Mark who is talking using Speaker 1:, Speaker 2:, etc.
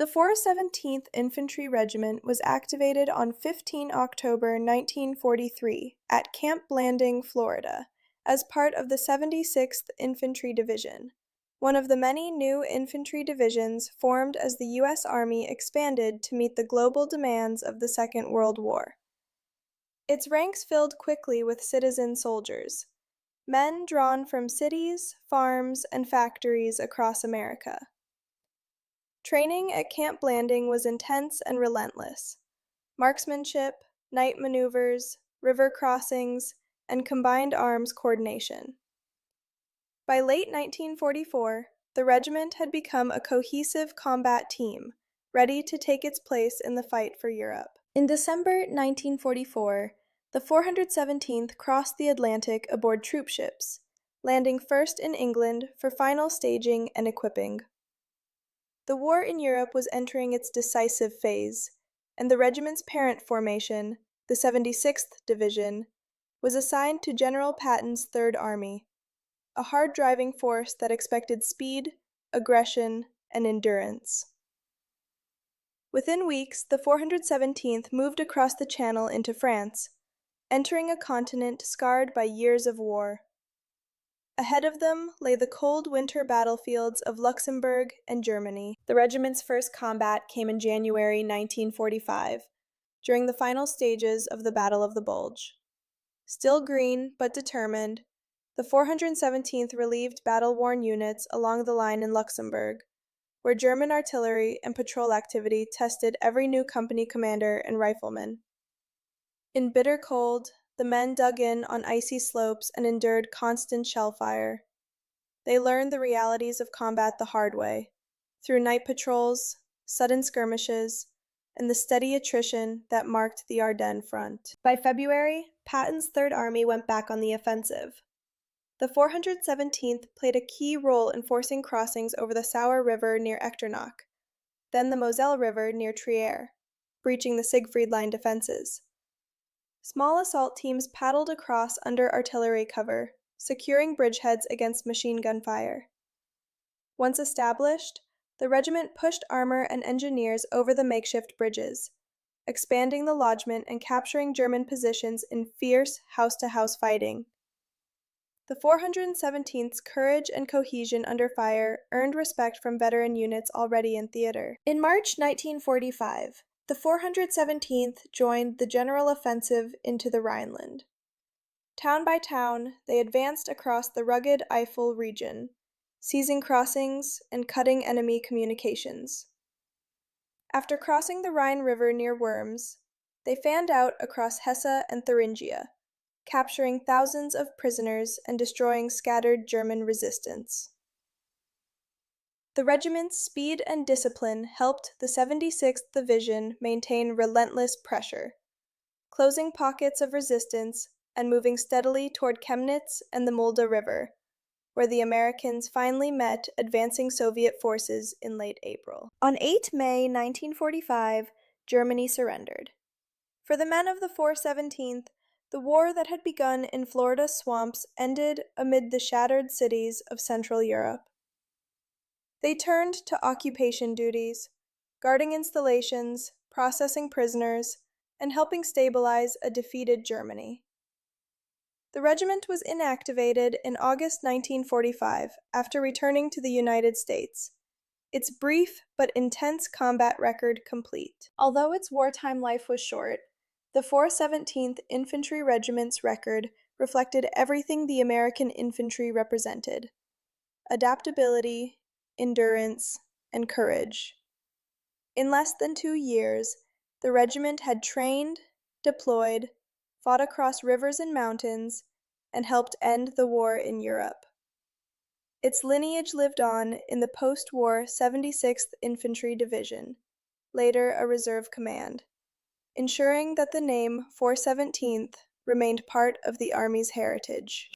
Speaker 1: The 417th Infantry Regiment was activated on 15 October 1943 at Camp Blanding, Florida, as part of the 76th Infantry Division, one of the many new infantry divisions formed as the U.S. Army expanded to meet the global demands of the Second World War. Its ranks filled quickly with citizen soldiers, men drawn from cities, farms, and factories across America. Training at Camp Blanding was intense and relentless. Marksmanship, night maneuvers, river crossings, and combined arms coordination. By late 1944, the regiment had become a cohesive combat team, ready to take its place in the fight for Europe. In December 1944, the 417th crossed the Atlantic aboard troop ships, landing first in England for final staging and equipping. The war in Europe was entering its decisive phase, and the regiment's parent formation, the 76th Division, was assigned to General Patton's Third Army, a hard-driving force that expected speed, aggression, and endurance. Within weeks, the 417th moved across the Channel into France, entering a continent scarred by years of war. Ahead of them lay the cold winter battlefields of Luxembourg and Germany. The regiment's first combat came in January 1945, during the final stages of the Battle of the Bulge. Still green but determined, the 417th relieved battle-worn units along the line in Luxembourg, where German artillery and patrol activity tested every new company commander and rifleman. In bitter cold, the men dug in on icy slopes and endured constant shell fire. They learned the realities of combat the hard way, through night patrols, sudden skirmishes, and the steady attrition that marked the Ardennes front. By February, Patton's Third Army went back on the offensive. The 417th played a key role in forcing crossings over the Sauer River near Echternach, then the Moselle River near Trier, breaching the Siegfried Line defenses. Small assault teams paddled across under artillery cover, securing bridgeheads against machine gun fire. Once established, the regiment pushed armor and engineers over the makeshift bridges, expanding the lodgment and capturing German positions in fierce house-to-house fighting. The 417th's courage and cohesion under fire earned respect from veteran units already in theater. In March 1945, the 417th joined the general offensive into the Rhineland. Town by town, they advanced across the rugged Eifel region, seizing crossings and cutting enemy communications. After crossing the Rhine River near Worms, they fanned out across Hesse and Thuringia, capturing thousands of prisoners and destroying scattered German resistance. The regiment's speed and discipline helped the 76th Division maintain relentless pressure, closing pockets of resistance and moving steadily toward Chemnitz and the Mulda River, where the Americans finally met advancing Soviet forces in late April. On 8 May 1945, Germany surrendered. For the men of the 417th, the war that had begun in Florida's swamps ended amid the shattered cities of Central Europe. They turned to occupation duties, guarding installations, processing prisoners, and helping stabilize a defeated Germany. The regiment was inactivated in August 1945 after returning to the United States, its brief but intense combat record complete. Although its wartime life was short, the 417th Infantry Regiment's record reflected everything the American infantry represented: adaptability, endurance, and courage. In less than 2 years, the regiment had trained, deployed, fought across rivers and mountains, and helped end the war in Europe. Its lineage lived on in the post-war 76th Infantry Division, later a reserve command, ensuring that the name 417th remained part of the Army's heritage.